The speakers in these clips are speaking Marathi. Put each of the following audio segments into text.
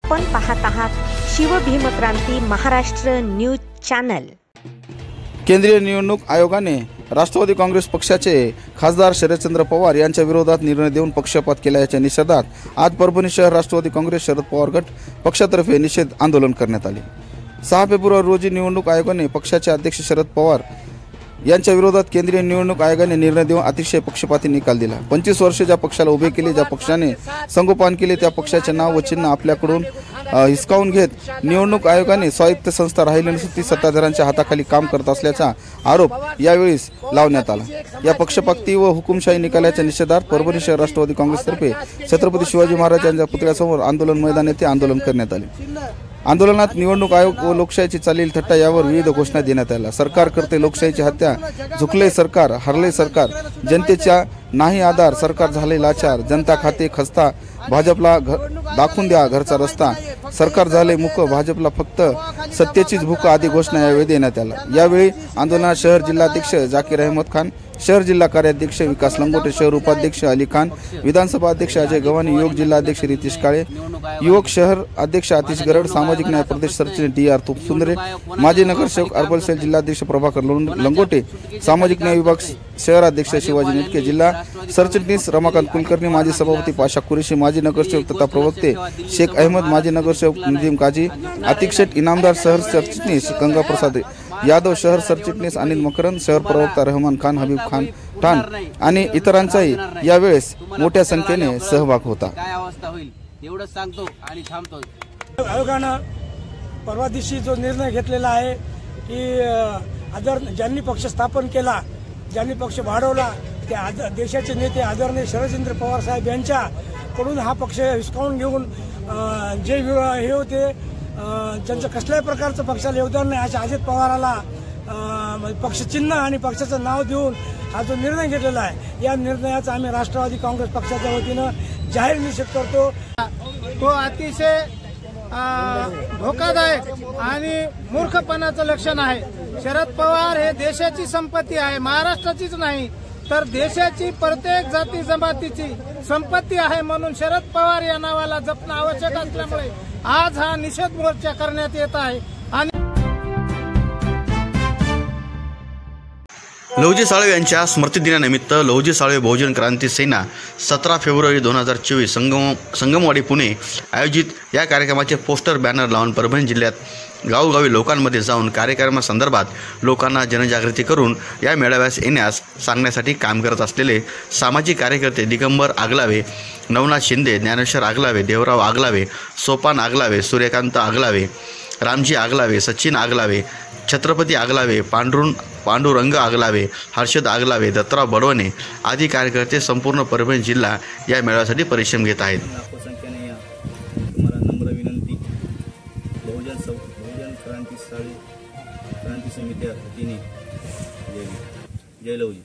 आपण पाहत आहात शिवभीमक्रांती महाराष्ट्र न्यूज चॅनल। केंद्रीय निवडणूक आयोगाने राष्ट्रवादी काँग्रेस पक्षाचे खासदार शरदचंद्र पवार यांच्या विरोधात निर्णय देऊन पक्षपात केल्याच्या निषेधात आज परभणी शहर राष्ट्रवादी काँग्रेस शरद पवार गट पक्षातर्फे निषेध आंदोलन करण्यात आले। 6 फेब्रुवारी रोजी निवडणूक आयोगाने पक्षाचे अध्यक्ष शरद पवार यांच्या विरोधात केंद्रीय निवडणूक आयोगाने निर्णय देऊन अतिशय पक्षपाती निकाल दिला। 25 वर्षे ज्या पक्षाला उभे केले, ज्या पक्षाने संगोपन केले, त्या पक्षाचे नाव व चिन्ह आपल्याकडून हिसकावून घेत निवडणूक आयोगाने स्वायत्त संस्था राहिली नसून ती सत्ताधाऱ्यांच्या हाताखाली काम करत असल्याचा आरोप यावेळी लावण्यात आला। या पक्षपाती व हुकुमशाही निकालाच्या निषेधार्थ परभणी शहर राष्ट्रवादी काँग्रेसतर्फे छत्रपती शिवाजी महाराज यांच्या पुतळ्यासमोर आंदोलन मैदान येथे आंदोलन करण्यात आले। आंदोलनात निवडणूक आयोग व लोकशाहीची चालेल थट्टा यावर विविध घोषणा देण्यात आल्या। सरकार करते लोकशाहीची हत्या, झुकले सरकार, हरले सरकार, जनतेचा नाही आधार, सरकार झाले लाचार, जनता खाते खस्ता, भाजपला दाखवून द्या घरचा रस्ता, सरकार झाले मुक, भाजपला फक्त सत्तेचीच भूक आदी घोषणा यावेळी देण्यात आल्या। यावेळी आंदोलनात शहर जिल्हाध्यक्ष जाकीर अहमद खान, शहर जिल्हा कार्याध्यक्ष विकास लंगोटे, शहर उपाध्यक्ष अली खान, विधानसभा अध्यक्ष अजय गव्हाणे, युवक जिल्हाध्यक्ष रितेश काळे, युवक शहर अध्यक्ष आतिश गरड, सामाजिक न्याय प्रदेश सरचिटणीस DR तुपसुंदरे, माजी नगरसेवक अर्बल सेल जिल्हाध्यक्ष प्रभाकर लंगोटे, सामाजिक न्याय विभाग शहर अध्यक्ष शिवाजी नेटके, जिल्हा सरचिटणीस रमाकांत कुलकर्णी, माजी सभापती पाशा कुरेशी, माजी नगरसेवक तथा प्रवक्ते शेख अहमद, माजी नगरसेवक नदीम काजी, अतिक शेठ इनामदार, शहर सरचिटणीस गंगा प्रसाद यादव, शहर सरचिटणीस अनिल मकरंद, शहर प्रवक्ता रहमान खान, हबीब खान ठाण आणि इतरांचाही यावेळेस मोठ्या संख्येने सहभाग होता। काय अवस्था होईल एवढंच सांगतो आणि थांबतो। आयोगानं परवा दिवशी जो निर्णय घेतलेला आहे की ज्यांनी पक्ष स्थापन केला, ज्यांनी पक्ष वाढवला, त्या देशाचे नेते आदरणीय शरदचंद्र पवार साहेब यांच्याकडून हा पक्ष हिसकावून घेऊन जे हे होते त्यांचं कसल्याही प्रकारचं पक्षाला योगदान नाही अशा अजित पवाराला पक्ष चिन्ह आणि पक्षाचं नाव देऊन हा जो निर्णय घेतलेला आहे, या निर्णयाचा आम्ही राष्ट्रवादी काँग्रेस पक्षाच्या वतीनं जाहीर निषेध करतो। तो अतिशय धोकादायक आणि मूर्खपणाचं लक्षण आहे। शरद पवार हे देशाची संपत्ती आहे, महाराष्ट्राचीच नाही तर देशाची प्रत्येक जाती जमातीची संपत्ती आहे। म्हणून शरद पवार या नावाला जपणं आवश्यक असल्यामुळे आज हा निषेध मोर्चा करण्यात येत आहे। आणि लहुजी साळवे यांच्या स्मृतिदिनानिमित्त लहुजी साळवे बहुजन क्रांती सेना 17 फेब्रुवारी 2024 संगमवाडी पुणे आयोजित या कार्यक्रमाचे पोस्टर बॅनर लावून परभणी जिल्ह्यात गावोगावी लोकांमध्ये जाऊन कार्यक्रमासंदर्भात लोकांना जनजागृती करून या मेळाव्यास येण्यास सांगण्यासाठी काम करत असलेले सामाजिक कार्यकर्ते दिगंबर आगलावे, नवनाथ शिंदे, ज्ञानेश्वर आगलावे, देवराव आगलावे, सोपान आगलावे, सूर्यकांत आगलावे, रामजी आगलावे, सचिन आगलावे, छत्रपती आगलावे, पांडुरंग आगलावे, हर्षद आगलावे, दत्तराव बडवणे आदी कार्यकर्ते संपूर्ण परभणी जिल्हा या मेळाव्यासाठी परिश्रम घेत आहेत। बहुजन क्रांती समिती वतीने जय लहुजी।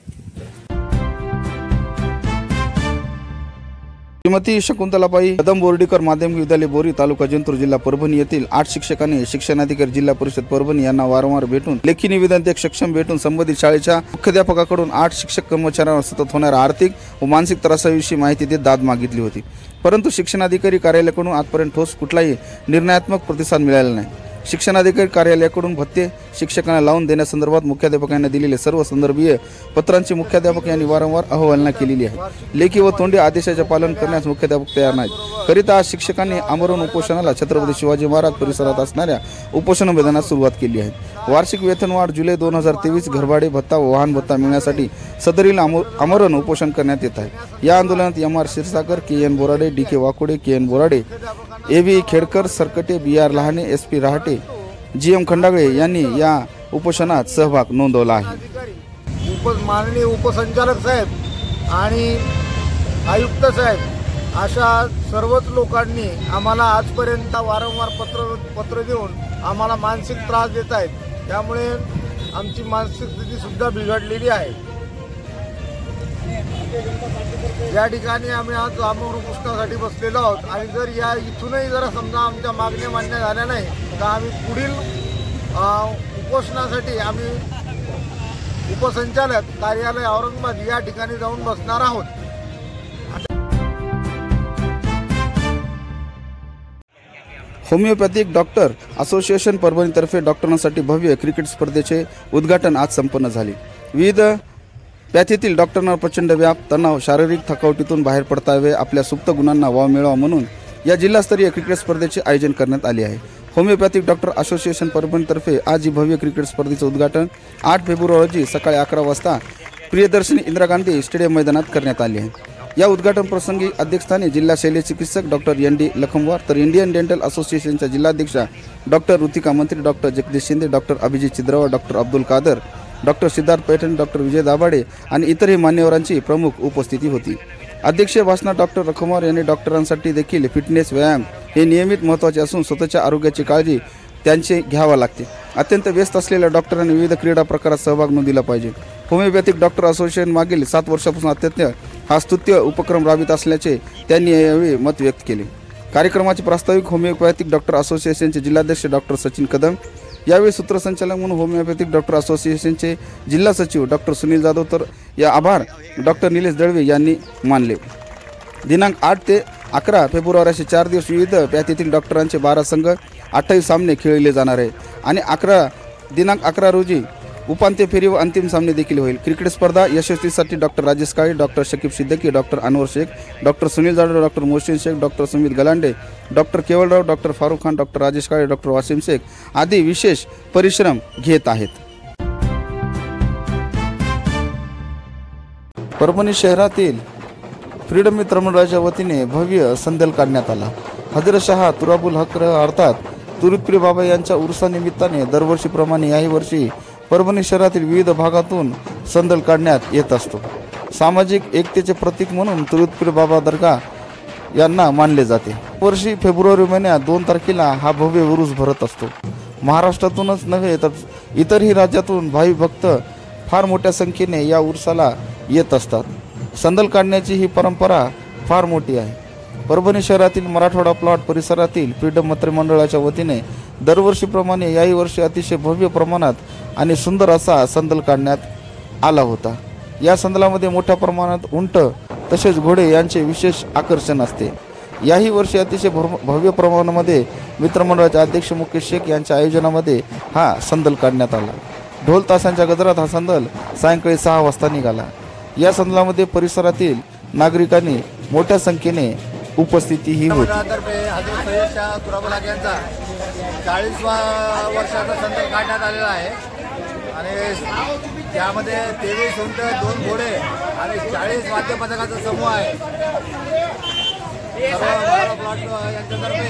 श्रीमती शकुंतलाबाई कदम बोर्डीकर माध्यमिक विद्यालय बोरी तालुका जिंतूर जिल्हा परभणी येथील 8 शिक्षकांनी शिक्षणाधिकारी जिल्हा परिषद परभणी यांना वारंवार भेटून लेखी निवेदन देत सक्षम भेटून संबंधित शाळेच्या मुख्याध्यापकाकडून 8 शिक्षक कर्मचाऱ्यांवर सतत होणाऱ्या आर्थिक व मानसिक त्रासाविषयी माहिती देत दाद मागितली होती, परंतु शिक्षणाधिकारी कार्यालयाकडून आजपर्यंत ठोस कुठलाही निर्णयात्मक प्रतिसाद मिळाला नाही। शिक्षणाधिकारी कार्यालयाकडून भत्ते शिक्षकांना लावून देण्यासंदर्भात मुख्याध्यापकांना दिलेले सर्व संदर्भीय पत्रांची मुख्याध्यापक यांनी वारंवार अहवालना केलेली आहे। लेखी व तोंडी आदेशाचे पालन करण्यास मुख्याध्यापक तयार नाहीत। करिता आज शिक्षकांनी आमरण उपोषणाला छत्रपती शिवाजी महाराज परिसरात असणाऱ्या उपोषण मैदानात सुरुवात केली आहे। वार्षिक वेतनवाढ जुलै 2023 घरभाडे भत्ता व वाहन भत्ता मिळण्यासाठी सदरील आमरण उपोषण करण्यात येत आहे। या आंदोलनात MR Kshirsagar, KN Borade, DK Wakode, KN Borade, AV Khedkar, Sarkate, BR Lahane, SP Rahate, GM Khandagale यांनी या उपोषणात सहभाग नोंदवला आहे। माननीय उपसंचालक साहेब आणि आयुक्त साहेब अशा सर्वच लोकांनी आम्हाला आजपर्यंत वारंवार पत्र देऊन आम्हाला मानसिक त्रास देत आहेत। त्यामुळे आमची मानसिक स्थिती सुद्धा बिघडलेली आहे। या ठिकाणी आम्ही आज आमरण उपोषणासाठी बसलेलो आहोत आणि जर या इथूनही जर समजा आमच्या मागण्या मान्य झाल्या नाही तर आम्ही पुढील उपोषणासाठी आम्ही उपसंचालक कार्यालय औरंगाबाद या ठिकाणी जाऊन बसणार आहोत। होमिओपॅथिक डॉक्टर असोसिएशन परभणीतर्फे डॉक्टरांसाठी भव्य क्रिकेट स्पर्धेचे उद्घाटन आज संपन्न झाले. विविध पॅथीतील डॉक्टरांना प्रचंड व्याप, तणाव, शारीरिक थकावटीतून बाहेर पडता यावे, आपल्या सुप्त गुणांना वाव मिळावा म्हणून या जिल्हास्तरीय क्रिकेट स्पर्धेचे आयोजन करण्यात आले आहे. होमिओपॅथिक डॉक्टर असोसिएशन परभणीतर्फे आज ही भव्य क्रिकेट स्पर्धेचे उद्घाटन 8 फेब्रुवारी रोजी सकाळी 11 वाजता प्रियदर्शनी इंदिरा गांधी स्टेडियम मैदानात करण्यात आले आहे. या उद्घाटन प्रसंगी अध्यक्षस्थानी जिल्हा शल्य चिकित्सक डॉक्टर ND लखमवार, तर इंडियन डेंटल असोसिएशनच्या जिल्हाध्यक्षा doctor Rutika Mantri, doctor Jagdish Shinde, doctor Abhijit Chidrawa, doctor Abdul Kadar, doctor Siddharth Paithan, doctor Vijay Dabhade आणि इतरही मान्यवरांची प्रमुख उपस्थिती होती. अध्यक्षीय भाषणात डॉक्टर लखमवार यांनी डॉक्टरांसाठी देखील फिटनेस, व्यायाम हे नियमित महत्त्वाचे असून स्वतःच्या आरोग्याची काळजी त्यांचे घ्यावा लागते. अत्यंत व्यस्त असलेल्या डॉक्टरांनी विविध क्रीडा प्रकारात सहभाग नोंदविला पाहिजे. होमिओपॅथिक डॉक्टर असोसिएशन मागील 7 वर्षापासून अत्यंत हा स्तुत्य उपक्रम राबवित असल्याचे त्यांनी यावेळी मत व्यक्त केले. कार्यक्रमाचे प्रास्ताविक होमिओपॅथिक डॉक्टर असोसिएशनचे जिल्हाध्यक्ष डॉक्टर सचिन कदम, यावेळी सूत्रसंचालक म्हणून होमिओपॅथिक डॉक्टर असोसिएशनचे जिल्हा सचिव डॉक्टर सुनील जाधव, तर या आभार डॉक्टर निलेश दळवे यांनी मानले. दिनांक 8 ते 11 फेब्रुवारी असे 4 दिवस विविध पॅथीतील डॉक्टरांचे 12 संघ 28 सामने खेळले जाणार आहे आणि दिनांक 11 रोजी उपांत्य फेरी व अंतिम सामने देखील होईल. क्रिकेट स्पर्धा यशस्वीसाठी doctor Rajesh Kale, doctor Shakib Siddiqui, doctor Anwar Shaikh, doctor Sunil Jadhav, doctor Mohsin Shaikh, doctor Sumit Galande, doctor Kevalrao, doctor Farukh Khan, doctor Rajesh Kale, doctor Wasim Shaikh आदी विशेष परिश्रम घेत आहेत. परभणी शहरातील फ्रीडम मित्र मंडळाच्या वतीने भव्य संदेल काढण्यात आला. हजरतशाह तुराबुल हक अर्थात तुरुतपीर बाबा यांच्या उरुसानिमित्ताने दरवर्षीप्रमाणे याही वर्षी परभणी शहरातील विविध भागातून संदल काढण्यात येत असतो. सामाजिक एकतेचे प्रतीक म्हणून तुरुतपीर बाबा दर्गा यांना मानले जाते. वर्षी फेब्रुवारी महिन्यात 2 तारखेला हा भव्य उरूस भरत असतो. महाराष्ट्रातूनच नव्हे तर इतरही राज्यातून भावी भक्त फार मोठ्या संख्येने या उरुसाला येत असतात. संदल काढण्याची ही परंपरा फार मोठी आहे. परभणी शहरातील मराठवाडा प्लॉट परिसरातील फ्रीडम मित्र मंडळाच्या वतीने दरवर्षीप्रमाणे याही वर्षी अतिशय भव्य प्रमाणात आणि सुंदर असा संदल काढण्यात आला होता. या संदलामध्ये मोठ्या प्रमाणात उंट तसेच घोडे यांचे विशेष आकर्षण असते. याही वर्षी अतिशय भव्य प्रमाणामध्ये मित्रमंडळाचे अध्यक्ष मुकेश शेख यांच्या आयोजनामध्ये हा संदल काढण्यात आला. ढोल ताशांच्या गजरात हा संदल सायंकाळी 6 वाजता निघाला. या संदलामध्ये परिसरातील नागरिकांनी मोठ्या संख्येने उपस्थितीही होती. हजरतशाह तुराबुल हक यांचा 40वा वर्षाचा संदल काढण्यात आलेला आहे आणि त्यामध्ये 23 उंट, 2 घोडे आणि 40 वाद्यपथकाचा समूह आहे. सर्व प्लॉट यांच्यातर्फे